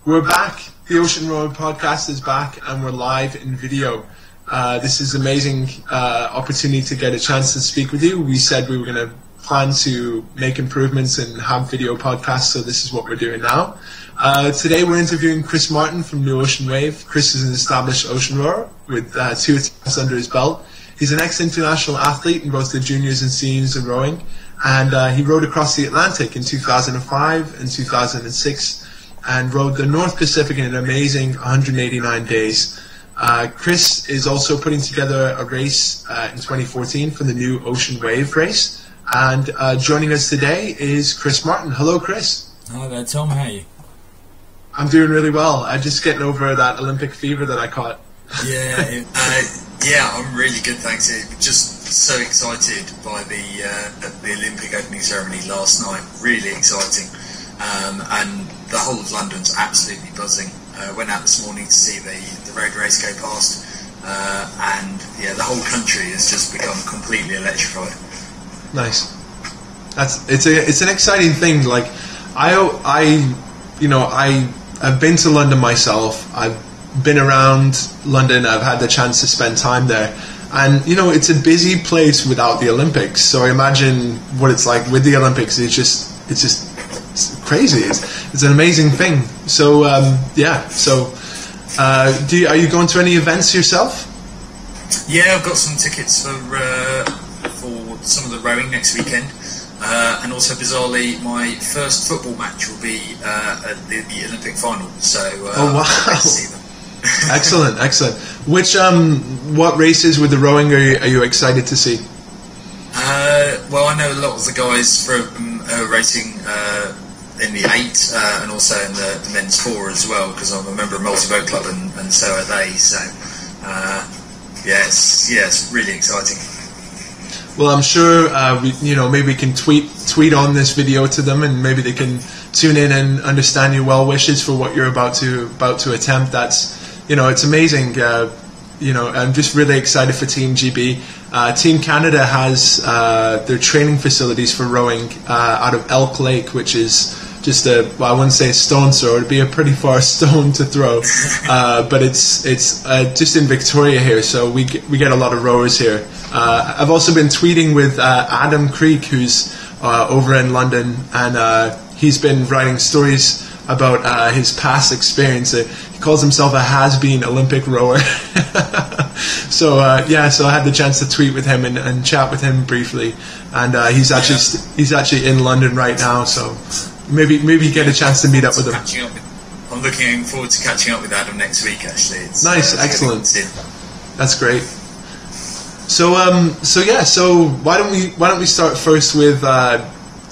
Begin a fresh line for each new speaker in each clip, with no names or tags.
We're back. The Ocean Road podcast is back, and we're live in video. This is amazing opportunity to get a chance to speak with you. We said we were going to plan to make improvements and have video podcasts, so this is what we're doing now. Today we're interviewing Chris Martin from New Ocean Wave. Chris is an established ocean rower with 2 attempts under his belt. He's an ex-international athlete in both the juniors and seniors in rowing, and he rowed across the Atlantic in 2005 and 2006 and rowed the North Pacific in an amazing 189 days. Chris is also putting together a race in 2014 for the New Ocean Wave race, and joining us today is Chris Martin. Hello, Chris.
Hi there, Tom. How are you?
I'm doing really well. I'm just getting over that Olympic fever that I caught.
Yeah, I'm really good, thanks. Just so excited by the Olympic opening ceremony last night. Really exciting, and the whole of London's absolutely buzzing. Went out this morning to see the road race go past, and yeah, the whole country has just become completely electrified.
Nice. It's an exciting thing. Like I've been to London myself. I've been around London. I've had the chance to spend time there, and it's a busy place without the Olympics. So I imagine what it's like with the Olympics. It's crazy. It's an amazing thing. So are you going to any events yourself?
Yeah, I've got some tickets for some of the rowing next weekend, and also bizarrely, my first football match will be at the Olympic final. So
oh wow! See them. Excellent. What races with the rowing are you excited to see?
Well, I know a lot of the guys from racing in the 8 and also in the men's 4 as well, because I'm a member of Multi Boat Club and so are they. So it's really exciting.
Well, I'm sure maybe we can tweet on this video to them, and maybe they can tune in and understand your well wishes for what you're about to attempt. That's it's amazing. I'm just really excited for Team GB. Team Canada has their training facilities for rowing out of Elk Lake, which is just I wouldn't say a stone's throw. It'd be a pretty far stone to throw, but it's just in Victoria here, so we get a lot of rowers here. I've also been tweeting with Adam Creek, who's over in London, and he's been writing stories about his past experience. He calls himself a has-been Olympic rower. So I had the chance to tweet with him and chat with him briefly, and he's actually in London right now. So maybe get a chance to meet up with him.
I'm looking forward to catching up with Adam next week. Actually, it's
nice, excellent. That's great. So why don't we start first with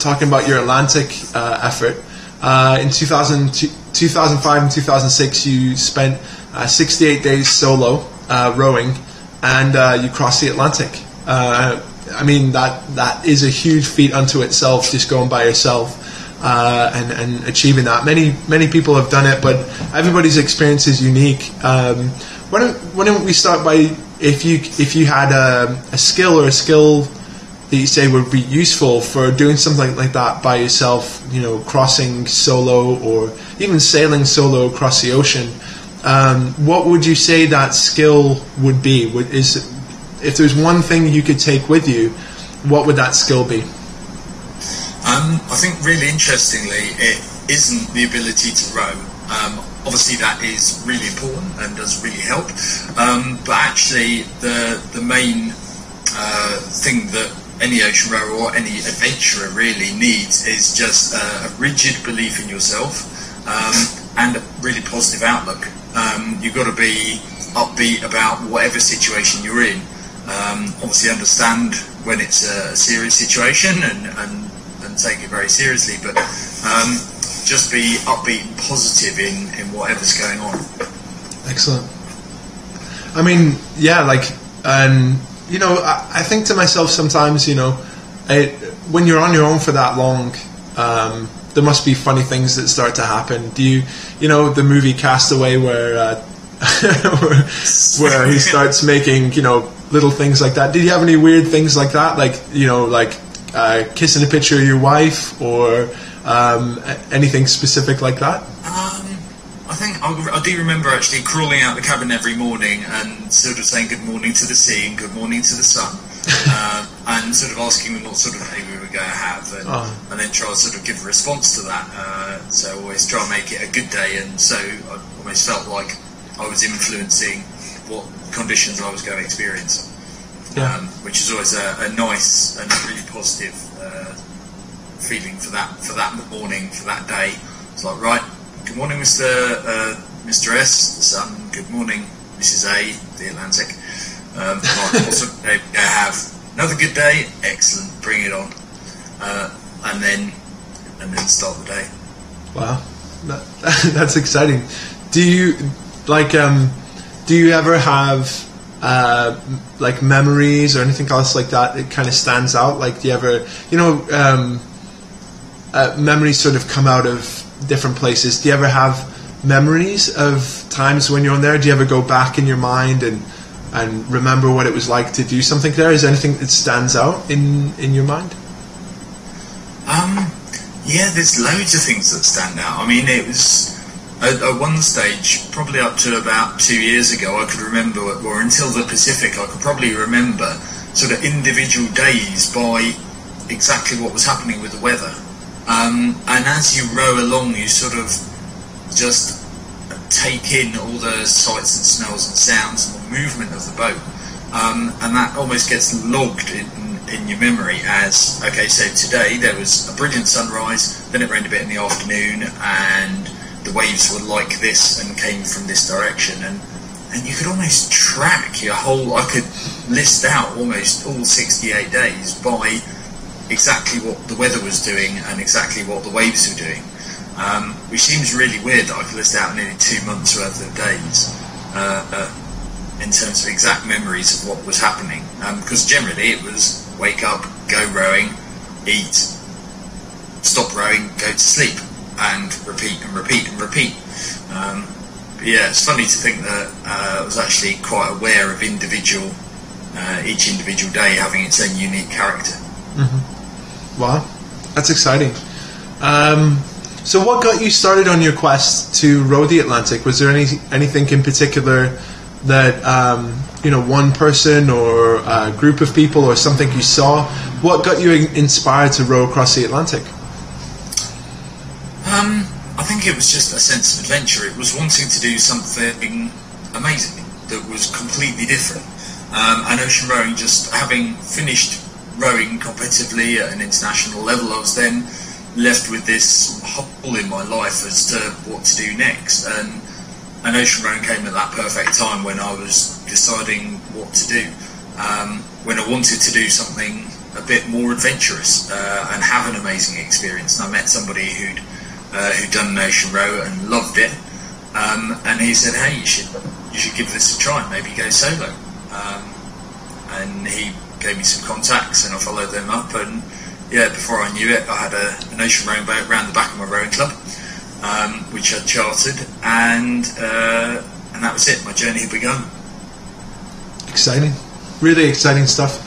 talking about your Atlantic effort. In 2005 and 2006, you spent 68 days solo rowing, and you crossed the Atlantic. That is a huge feat unto itself, just going by yourself and achieving that. Many people have done it, but everybody's experience is unique. Why don't we start by if you had a skill that you say would be useful for doing something like that by yourself, crossing solo or even sailing solo across the ocean, what would you say that skill would be? If there's one thing you could take with you, what would that skill be?
I think really interestingly, it isn't the ability to row. Obviously that is really important and does really help, but actually the main thing that any ocean rower or any adventurer really needs is just a rigid belief in yourself, and a really positive outlook. You've got to be upbeat about whatever situation you're in. Obviously understand when it's a serious situation and take it very seriously, but just be upbeat and positive in whatever's going on.
Excellent. I think to myself sometimes, when you're on your own for that long, there must be funny things that start to happen. Do you, the movie Castaway where where he starts making, little things like that? Did you have any weird things like that? Like, kissing a picture of your wife or anything specific like that?
I do remember actually crawling out the cabin every morning and sort of saying good morning to the sea and good morning to the sun, and sort of asking them what sort of day we were going to have, and then try to sort of give a response to that. So always try and make it a good day, and so I almost felt like I was influencing what conditions I was going to experience, which is always a nice and really positive feeling for that morning, for that day. It's like, right, good morning, Mr. S, the sun. Good morning, Mrs. A, the Atlantic. Also, have another good day. Excellent, bring it on, and then start the day.
Wow, that's exciting. Do you do you ever have like memories or anything else like that kind of stands out? Like, do you ever, memories sort of come out of different places? Do you ever have memories of times when you're on there? Do you ever go back in your mind and remember what it was like to do something there? Is there anything that stands out in your mind?
Yeah, there's loads of things that stand out. I mean, it was at one stage, probably up to about 2 years ago, I could remember, or until the Pacific, I could probably remember sort of individual days by exactly what was happening with the weather. And as you row along, you sort of just take in all the sights and smells and sounds and the movement of the boat, and that almost gets logged in your memory as, okay, so today there was a brilliant sunrise, then it rained a bit in the afternoon, and the waves were like this and came from this direction, and you could almost track your whole, I could list out almost all 68 days by exactly what the weather was doing and exactly what the waves were doing, which seems really weird that I could list out nearly 2 months worth of days in terms of exact memories of what was happening, because generally it was wake up, go rowing, eat, stop rowing, go to sleep, and repeat and repeat and repeat. But yeah, it's funny to think that I was actually quite aware of each individual day having its own unique character.
Mm-hmm. Wow, that's exciting. So what got you started on your quest to row the Atlantic? Was there anything in particular that, one person or a group of people or something you saw? What got you inspired to row across the Atlantic?
I think it was just a sense of adventure. It was wanting to do something amazing that was completely different. And ocean rowing, just having finished rowing competitively at an international level, I was then left with this hole in my life as to what to do next. And ocean rowing came at that perfect time when I was deciding what to do. When I wanted to do something a bit more adventurous and have an amazing experience. And I met somebody who'd done an ocean row and loved it, and he said, "Hey, you should give this a try. Maybe go solo." And he gave me some contacts, and I followed them up. And yeah, before I knew it, I had an ocean rowing boat around the back of my rowing club, which I'd chartered, and that was it. My journey had begun.
Exciting, really exciting stuff.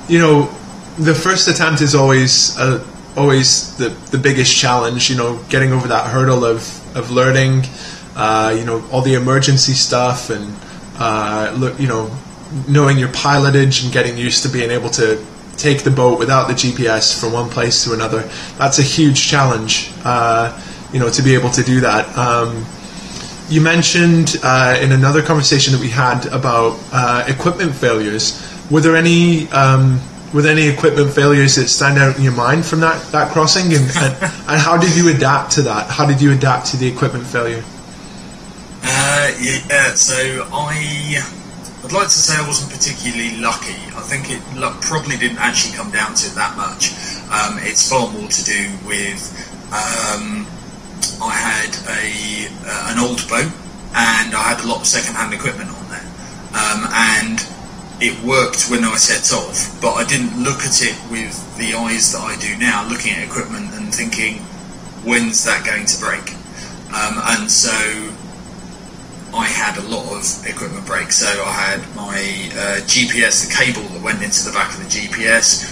The first attempt is always the biggest challenge. Getting over that hurdle of learning. All the emergency stuff and knowing your pilotage and getting used to being able to take the boat without the GPS from one place to another. That's a huge challenge, to be able to do that. You mentioned in another conversation that we had about equipment failures. Were there any equipment failures that stand out in your mind from that crossing? And how did you adapt to that? How did you adapt to the equipment failure?
So I'd like to say I wasn't particularly lucky. I think luck probably didn't actually come down to it that much. It's far more to do with I had an old boat and I had a lot of second-hand equipment on there, and it worked when I set off, but I didn't look at it with the eyes that I do now, looking at equipment and thinking, when's that going to break? And so I had a lot of equipment breaks. So I had my GPS, the cable that went into the back of the GPS,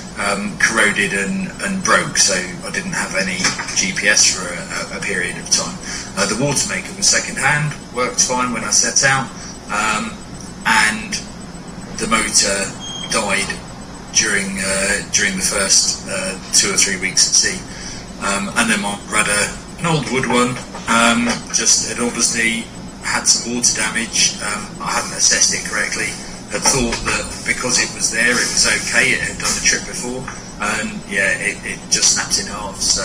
corroded and broke, so I didn't have any GPS for a period of time. The water maker was second hand, worked fine when I set out, and the motor died during the first 2 or 3 weeks at sea. And then my rudder, an old wood one, just had obviously had some water damage. I hadn't assessed it correctly. Had thought that because it was there, it was okay. It had done the trip before, and yeah, it just snapped in half. So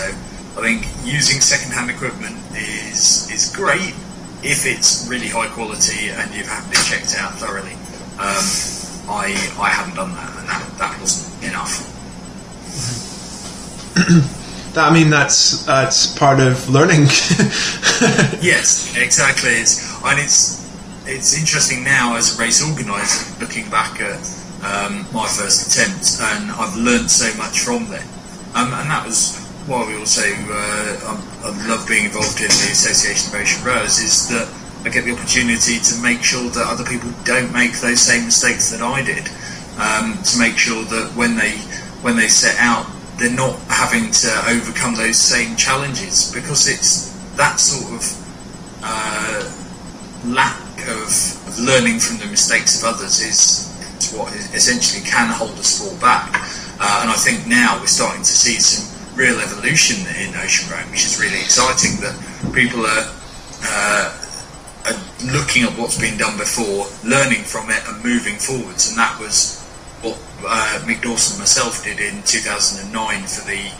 I think using second-hand equipment is great if it's really high quality and you've had it checked out thoroughly. I hadn't done that, and that wasn't enough.
I mean, that's part of learning.
Yes, exactly. It's interesting now as a race organiser, looking back at my first attempt, and I've learned so much from them. And that was why we also I love being involved in the Association of Ocean Rowers, is that I get the opportunity to make sure that other people don't make those same mistakes that I did. To make sure that when they set out, they're not having to overcome those same challenges, because it's that sort of lack of learning from the mistakes of others is what essentially can hold us fall back. And I think now we're starting to see some real evolution in ocean rowing, which is really exciting, that people are looking at what's been done before, learning from it and moving forwards. And that was what Mick Dawson and myself did in 2009 for the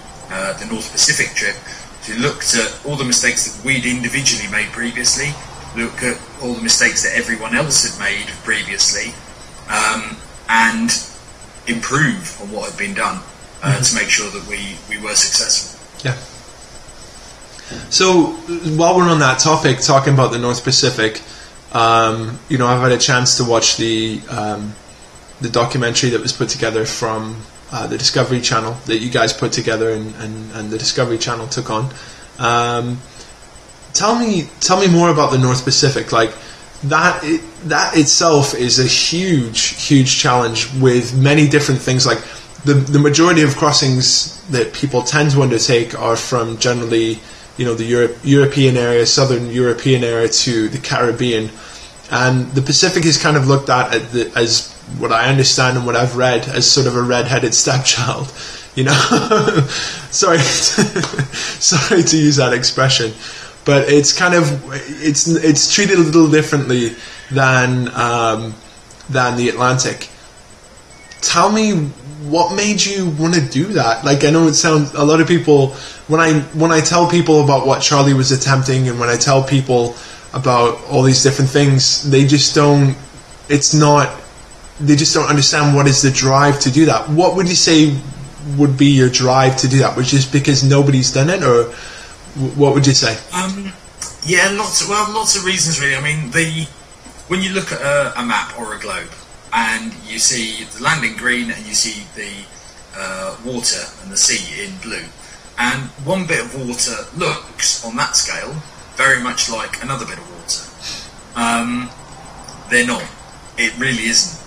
North Pacific trip. So we looked at all the mistakes that we'd individually made previously, look at all the mistakes that everyone else had made previously, and improve on what had been done to make sure that we were successful.
Yeah. So while we're on that topic, talking about the North Pacific, I've had a chance to watch the documentary that was put together from the Discovery Channel that you guys put together and the Discovery Channel took on. Tell me more about the North Pacific. Like that itself is a huge challenge with many different things. Like the majority of crossings that people tend to undertake are from generally, the European area, southern European area to the Caribbean, and the Pacific is kind of looked at as what I understand and what I've read as sort of a red-headed stepchild. Sorry to use that expression, but it's kind of it's treated a little differently than the Atlantic. Tell me, what made you want to do that? Like, I know it sounds, a lot of people, when I tell people about what Charlie was attempting, and when I tell people about all these different things, they just don't understand what is the drive to do that. What would you say would be your drive to do that? Was it just because nobody's done it, or what would you say?
Yeah, lots of reasons really. I mean, when you look at a map or a globe, and you see the land in green and you see the water and the sea in blue, and one bit of water looks on that scale very much like another bit of water. They're not. It really isn't.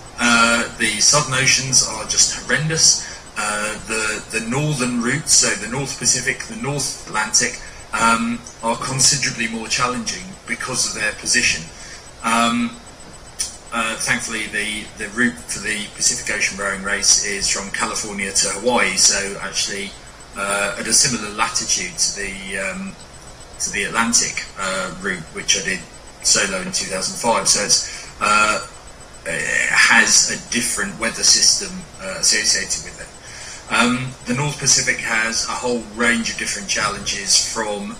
The southern oceans are just horrendous. The northern routes, so the North Pacific, the North Atlantic, are considerably more challenging because of their position. Thankfully, the route for the Pacific Ocean rowing race is from California to Hawaii, so actually at a similar latitude to the Atlantic route, which I did solo in 2005. So it has a different weather system associated with it. The North Pacific has a whole range of different challenges, from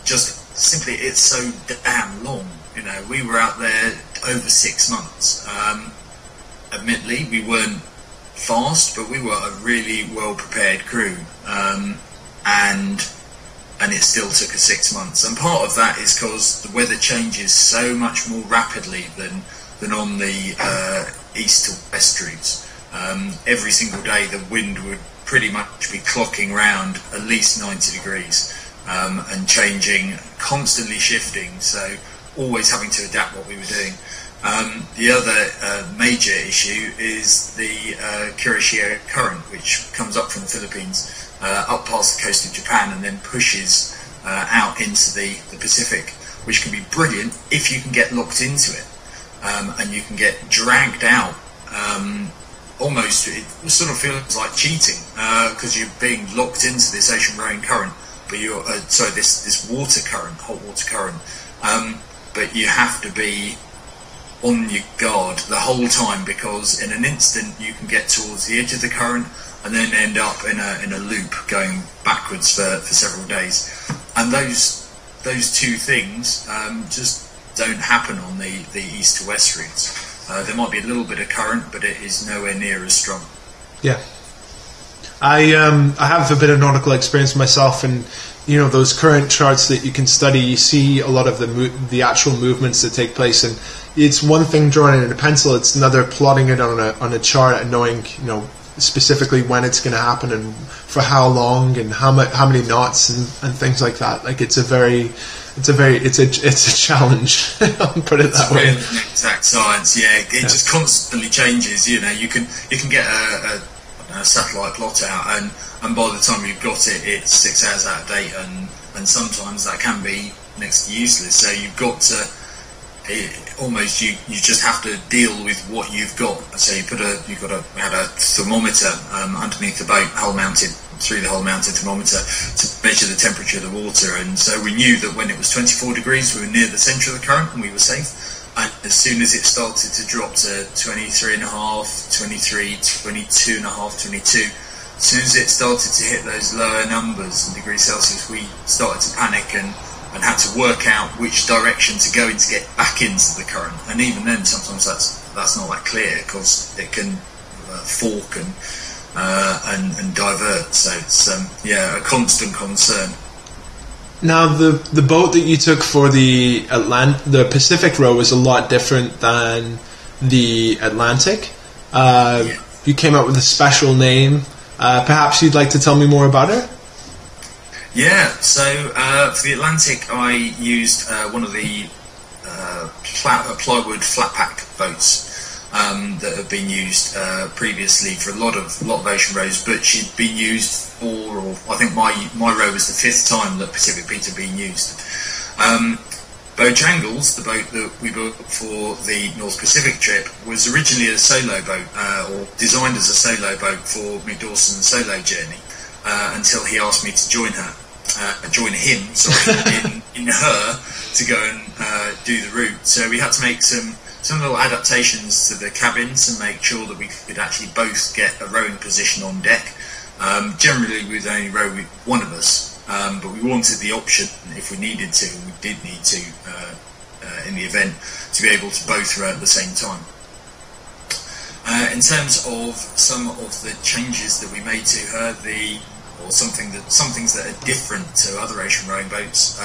just simply it's so damn long. We were out there over 6 months. Admittedly, we weren't fast, but we were a really well-prepared crew, and it still took us 6 months. And part of that is because the weather changes so much more rapidly than on the east to west routes. Every single day, the wind would pretty much be clocking round at least 90 degrees and changing, constantly shifting. So always having to adapt what we were doing. The other major issue is the Kuroshio Current, which comes up from the Philippines, up past the coast of Japan, and then pushes out into the Pacific, which can be brilliant if you can get locked into it, and you can get dragged out. Almost, it sort of feels like cheating, because you're being locked into this ocean rowing current, but you're this water current, hot water current, but you have to be on your guard the whole time, because in an instant you can get towards the edge of the current and then end up in a loop going backwards for several days. And those two things just don't happen on the east to west routes. There might be a little bit of current, but it is nowhere near as strong.
Yeah, I have a bit of nautical experience myself, and those current charts that you can study, you see a lot of the actual movements that take place, and it's one thing drawing it in a pencil, it's another plotting it on a chart and knowing specifically when it's going to happen and for how long and how many knots and things like that. Like it's a challenge. I'll put it that way.
Exact science, yeah. It just constantly changes. You can get a satellite plot out, and by the time you've got it, it's 6 hours out of date, and sometimes that can be next to useless. So you've got to you just have to deal with what you've got. So we had a thermometer underneath the boat, through the hull mounted thermometer to measure the temperature of the water, and so we knew that when it was 24 degrees we were near the centre of the current and we were safe. And as soon as it started to drop to 23.5, 23, 22.5, 22, as soon as it started to hit those lower numbers in degrees Celsius, we started to panic and had to work out which direction to go in to get back into the current. And even then, sometimes that's not that clear, because it can fork and divert. So it's a constant concern.
Now, the boat that you took for the Pacific row was a lot different than the Atlantic. You came up with a special name. Perhaps you'd like to tell me more about it?
Yeah, so for the Atlantic I used one of the plywood flat pack boats that have been used previously for a lot of ocean rows, but she'd been used for, or I think my row was the 5th time that Pacific Pete had been used. Bojangles, the boat that we built for the North Pacific trip, was originally a solo boat, or designed as a solo boat for Mick Dawson's solo journey, until he asked me to join him in her to go and do the route. So we had to make some little adaptations to the cabins to make sure that we could actually both get a rowing position on deck. Generally we'd only row with one of us, but we wanted the option, if we needed to, and we did need to in the event, to be able to both row at the same time. In terms of some of the changes that we made to her, some things that are different to other ocean rowing boats.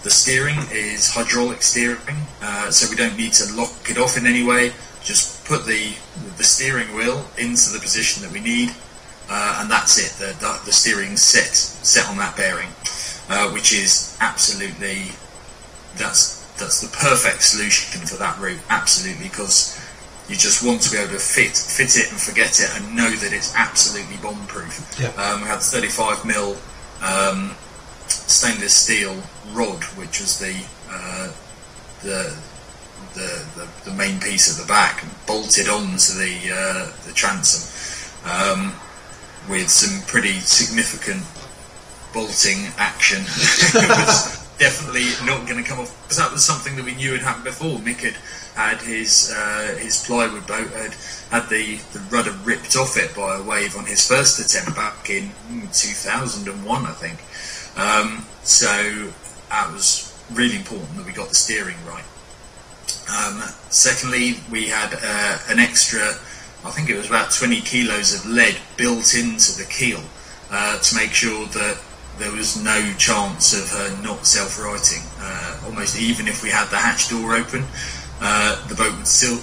The steering is hydraulic steering, so we don't need to lock it off in any way. Just put the steering wheel into the position that we need, and that's it. The steering's set on that bearing, which is absolutely that's the perfect solution for that route. Absolutely, because you just want to be able to fit it and forget it, and know that it's absolutely bomb-proof.
Yeah.
We had 35mm stainless steel rod, which was the main piece at the back, bolted onto the transom, with some pretty significant bolting action. It was definitely not going to come off, because that was something that we knew had happened before. Mick had his plywood boat had the rudder ripped off it by a wave on his first attempt back in 2001, I think. So that was really important that we got the steering right. Secondly, we had an extra, I think it was about 20 kilos of lead built into the keel to make sure that there was no chance of her not self-righting. Almost even if we had the hatch door open, the boat would still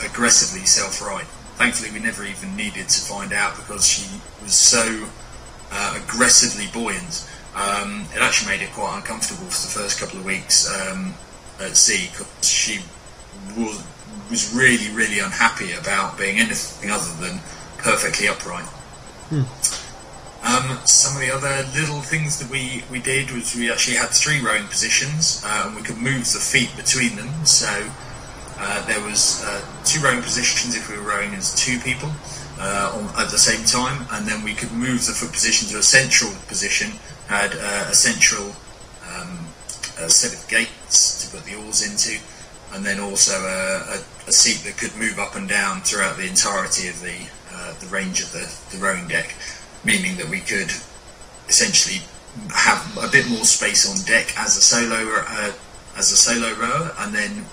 aggressively self-right. Thankfully, we never even needed to find out, because she was so aggressively buoyant. It actually made it quite uncomfortable for the first couple of weeks at sea, because she was really, really unhappy about being anything other than perfectly upright. Some of the other little things that we did was we actually had 3 rowing positions, and we could move the feet between them. So there was 2 rowing positions if we were rowing as 2 people at the same time, and then we could move the foot position to a central position, had a central set of gates to put the oars into, and then also a seat that could move up and down throughout the entirety of the range of the rowing deck, meaning that we could essentially have a bit more space on deck as a solo rower, and then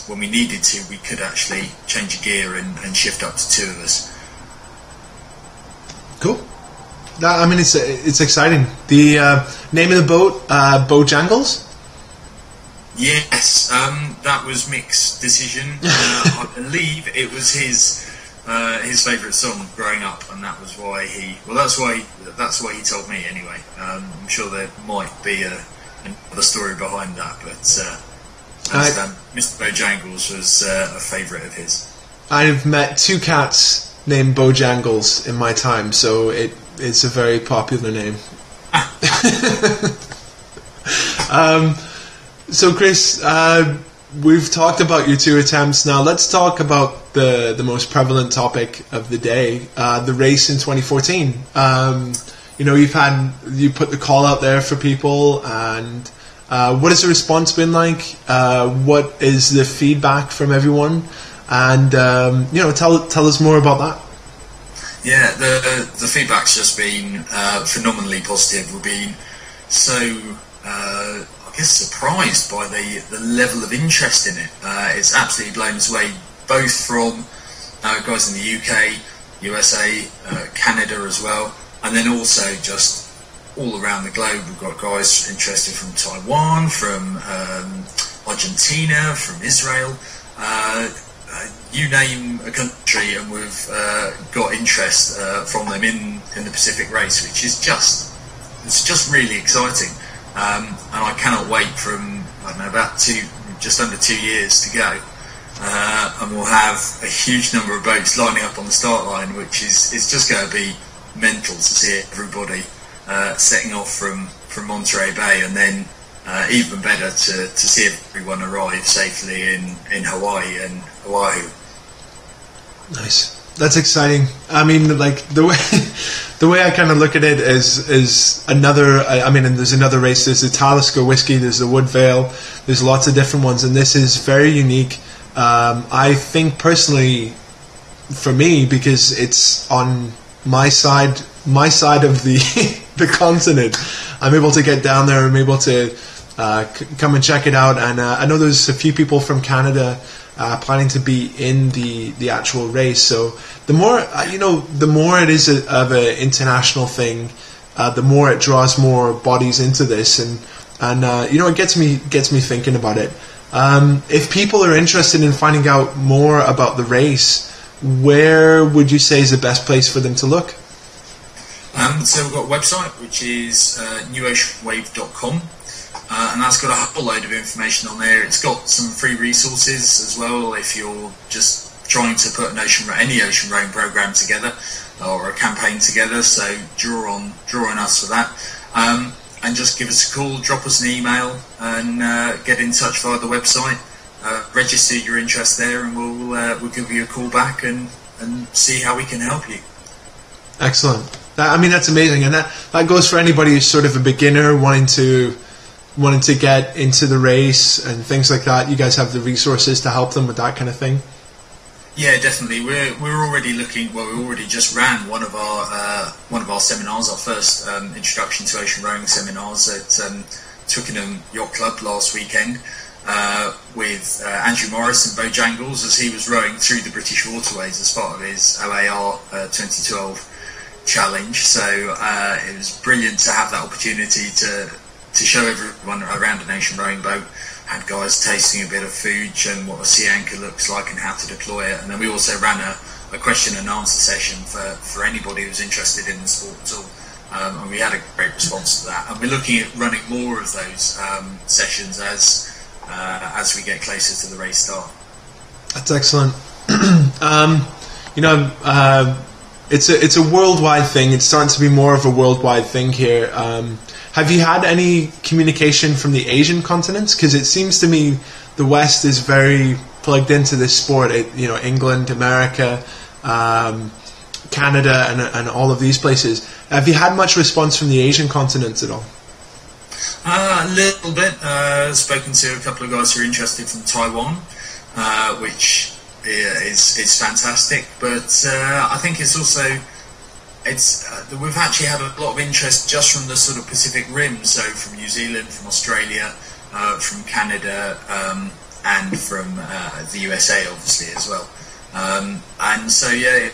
when we needed to, we could actually change a gear and shift up to 2 of us.
Cool. I mean, it's exciting. The name of the boat, Bojangles?
Yes, that was Mick's decision. I believe it was his favourite song growing up, and that was why he. Well, that's why he told me anyway. I'm sure there might be another story behind that, but Mr. Bojangles was a favourite of his. I've
met 2 cats named Bojangles in my time, so it's a very popular name. So Chris, we've talked about your 2 attempts. Now let's talk about the most prevalent topic of the day, the race in 2014. You put the call out there for people, and what has the response been like? What is the feedback from everyone? And tell us more about that.
Yeah, the feedback's just been phenomenally positive. We've been so I guess surprised by the level of interest in it. It's absolutely blown us away, both from guys in the UK, USA, Canada as well, and then also just all around the globe. We've got guys interested from Taiwan, from Argentina, from Israel. You name a country, and we've got interest from them in the Pacific race, which is just really exciting. And I cannot wait from, I don't know, about just under 2 years to go. And we'll have a huge number of boats lining up on the start line, which is just going to be mental to see everybody setting off from Monterey Bay, and then even better to see everyone arrive safely in Hawaii and Oahu.
Nice. That's exciting. I mean, like the way I kind of look at it is another. And there's another race. There's the Talisker Whiskey. There's the Woodvale. There's lots of different ones, and this is very unique. I think personally, for me, because it's on my side of the the continent, I'm able to get down there. I'm able to come and check it out. And I know there's a few people from Canada planning to be in the actual race. So the more the more it is of an international thing, the more it draws more bodies into this, and it gets me thinking about it. If people are interested in finding out more about the race, where would you say is the best place for them to look?
So we've got a website, which is newoceanwave.com. And that's got a whole load of information on there. It's got some free resources as well if you're just trying to put any ocean rowing program together or a campaign together. So draw on us for that. And just give us a call, drop us an email, and get in touch via the website. Register your interest there, and we'll give you a call back and see how we can help you.
Excellent. That's amazing, and that goes for anybody who's sort of a beginner wanting to get into the race and things like that. You guys have the resources to help them with that kind of thing.
Yeah, definitely. We're already looking. Well, we already just ran one of our seminars, our first introduction to ocean rowing seminars at Twickenham Yacht Club last weekend with Andrew Morris and Bojangles, as he was rowing through the British waterways as part of his OAR 2012 challenge. So it was brilliant to have that opportunity to show everyone around an ocean rowing boat. Had guys tasting a bit of food, showing what a sea anchor looks like and how to deploy it. And then we also ran a question and answer session for anybody who's interested in the sport at all. And we had a great response to that. And we're looking at running more of those sessions as we get closer to the race start.
That's excellent. it's a worldwide thing. It's starting to be more of a worldwide thing here. Have you had any communication from the Asian continents? Because it seems to me the West is very plugged into this sport. England, America, Canada, and all of these places. Have you had much response from the Asian continents at all?
A little bit. Spoken to a couple of guys who are interested from Taiwan, which is fantastic. But I think it's also we've actually had a lot of interest just from the sort of Pacific Rim, so from New Zealand, from Australia, from Canada, and from the USA, obviously, as well. And so, yeah,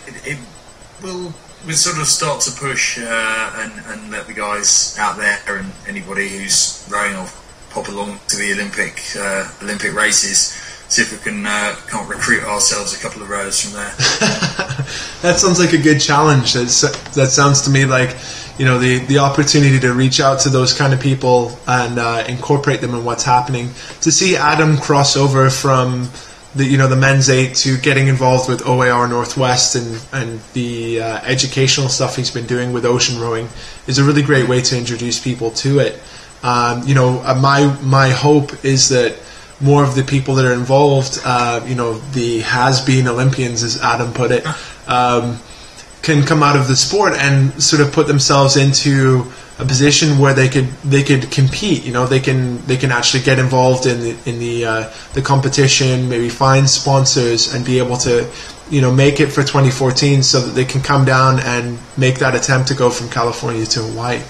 we'll sort of start to push and let the guys out there and anybody who's rowing or pop along to the Olympic races, see if we can't recruit ourselves a couple of rows from there.
That sounds like a good challenge. That sounds to me like, the opportunity to reach out to those kind of people and incorporate them in what's happening. To see Adam cross over from the men's 8 to getting involved with OAR Northwest and the educational stuff he's been doing with ocean rowing is a really great way to introduce people to it. My hope is that more of the people that are involved, the has-been Olympians, as Adam put it, can come out of the sport and sort of put themselves into a position where they could compete. They can actually get involved in the competition, maybe find sponsors, and be able to make it for 2014, so that they can come down and make that attempt to go from California to Hawaii.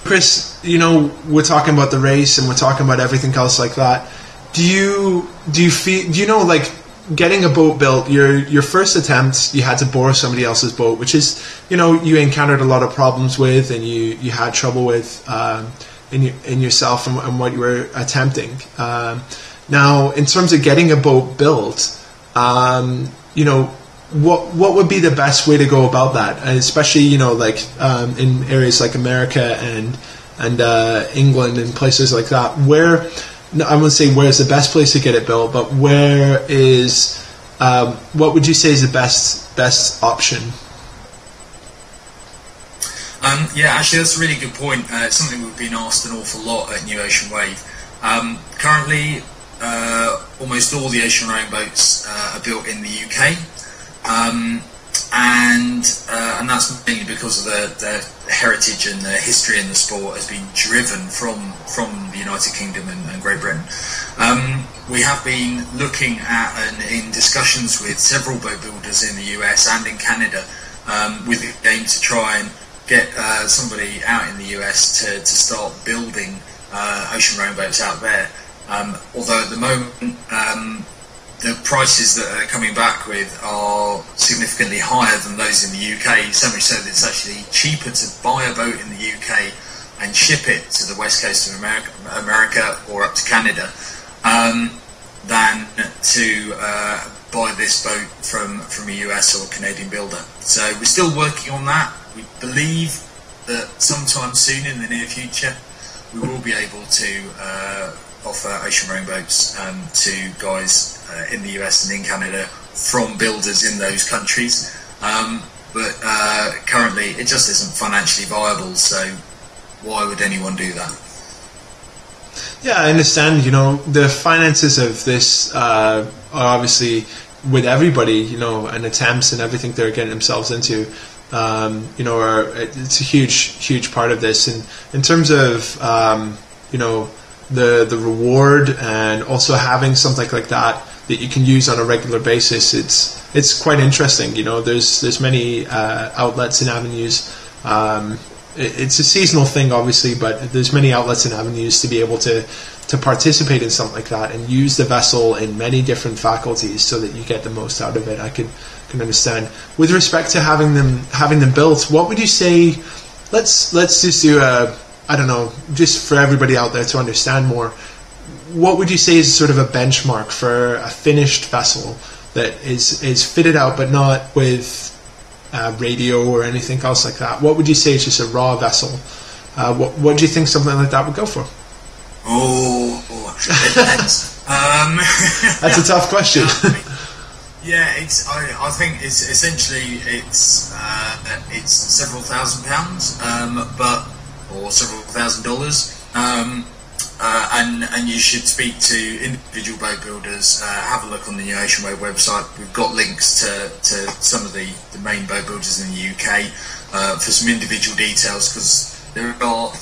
Chris, we're talking about the race and we're talking about everything else like that. Do you feel, like, getting a boat built, your first attempt, you had to borrow somebody else's boat, which is, you encountered a lot of problems with, and you had trouble with in yourself and what you were attempting. Now, in terms of getting a boat built, what would be the best way to go about that? And especially, in areas like America and England and places like that, where, I wouldn't say where's the best place to get it built, but where is, what would you say is the best option?
Actually, that's a really good point. It's something we've been asked an awful lot at New Ocean Wave. Currently, almost all the ocean rowing boats are built in the UK, and that's mainly because of the heritage and the history in the sport has been driven from the United Kingdom and Great Britain. We have been looking at and in discussions with several boat builders in the US and in Canada, with the aim to try and get somebody out in the US to start building ocean rowing boats out there. Although at the moment the prices that are coming back with are significantly higher than those in the UK, so much so that it's actually cheaper to buy a boat in the UK and ship it to the west coast of America or up to Canada, than to buy this boat from a US or Canadian builder. So we're still working on that. We believe that sometime soon in the near future we will be able to offer ocean rowing boats to guys in the US and in Canada from builders in those countries, but currently it just isn't financially viable, so why would anyone do that?
Yeah, I understand. The finances of this are obviously with everybody, and attempts and everything they're getting themselves into, it's a huge part of this. And in terms of, the reward, and also having something like that you can use on a regular basis, it's quite interesting. There's many outlets and avenues. It's a seasonal thing, obviously, but there's many outlets and avenues to be able to participate in something like that and use the vessel in many different faculties so that you get the most out of it. I can understand. With respect to having them built, what would you say? Let's just do I don't know, just for everybody out there to understand more, what would you say is sort of a benchmark for a finished vessel that is fitted out but not with radio or anything else like that? What would you say is just a raw vessel? What do you think something like that would go for?
Oh, it depends.
That's a tough question.
Yeah, I think it's essentially it's several £1,000s, or several $1,000s, and you should speak to individual boat builders. Have a look on the New Ocean Wave website. We've got links to some of the main boat builders in the UK for some individual details, because we've got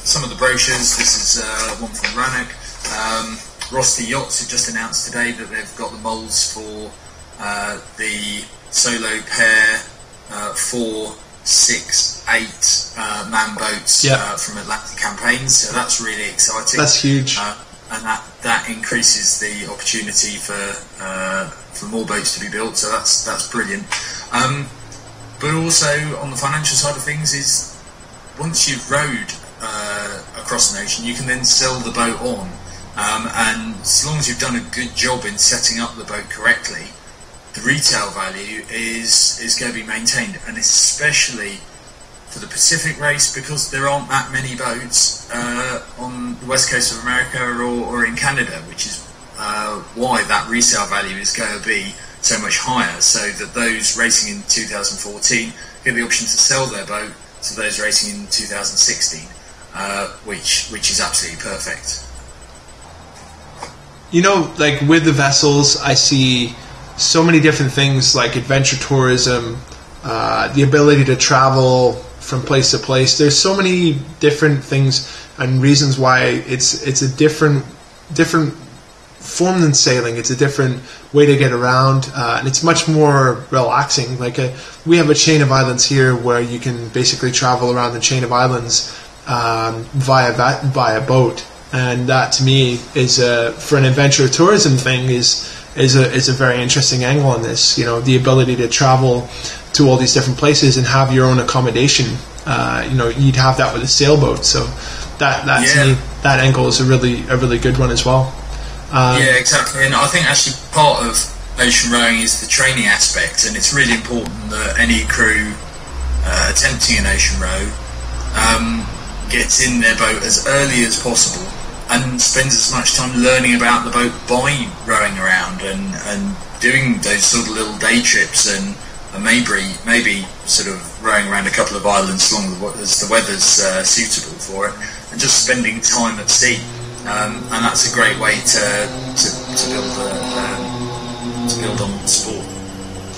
some of the brochures. This is one from Rannoch. Rosti Yachts have just announced today that they've got the moulds for the solo pair 4, 6, 8 man boats from Atlantic Campaigns. So that's really exciting.
That's huge.
And that increases the opportunity for more boats to be built. So that's brilliant. But also on the financial side of things is, once you've rowed across an ocean, you can then sell the boat on. And as long as you've done a good job in setting up the boat correctly, the retail value is going to be maintained, and especially for the Pacific race, because there aren't that many boats on the west coast of America or in Canada, which is why that resale value is going to be so much higher, so that those racing in 2014 get the option to sell their boat to those racing in 2016, which is absolutely perfect.
You know, like with the vessels, I see so many different things like adventure tourism, the ability to travel from place to place. There's so many different things and reasons why it's a different form than sailing. It's a different way to get around, and it's much more relaxing. Like we have a chain of islands here where you can basically travel around the chain of islands via boat. And that, to me, is for an adventure tourism thing is a very interesting angle on this. You know, the ability to travel to all these different places and have your own accommodation. You know, you'd have that with a sailboat. So that to me, that angle is a really good one as well.
Yeah, exactly. And I think actually part of ocean rowing is the training aspect, and it's really important that any crew attempting an ocean row gets in their boat as early as possible and spends as much time learning about the boat by rowing around and doing those sort of little day trips and maybe sort of rowing around a couple of islands as long as the weather's suitable for it, and just spending time at sea. And that's a great way to build on the sport.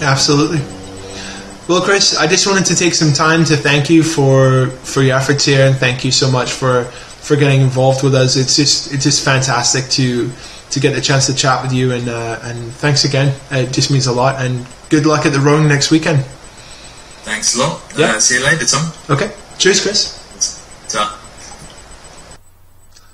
Absolutely. Well, Chris, I just wanted to take some time to thank you for your efforts here, and thank you so much for getting involved with us. It's just fantastic to get the chance to chat with you, and thanks again. It just means a lot, and good luck at the rowing next weekend.
Thanks a lot.
Yeah.
See you later, Tom.
Okay. Cheers, Chris.
Ta.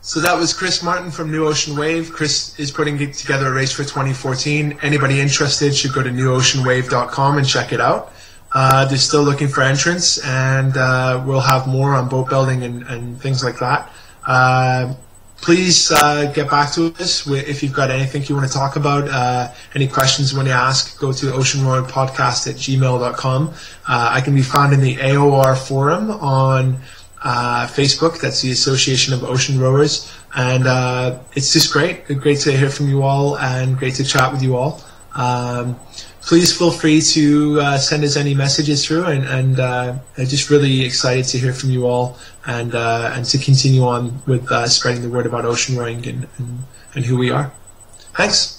So that was Chris Martin from New Ocean Wave. Chris is putting together a race for 2014. Anybody interested should go to newoceanwave.com and check it out. They're still looking for entrants, and we'll have more on boat building and things like that. Please get back to us if you've got anything you want to talk about, any questions you want to ask. Go to oceanrowingpodcast@gmail.com. I can be found in the AOR forum on Facebook. That's the Association of Ocean Rowers, and it's just great to hear from you all and great to chat with you all. Please feel free to send us any messages through, and I'm just really excited to hear from you all and to continue on with spreading the word about ocean rowing and who we are. Thanks.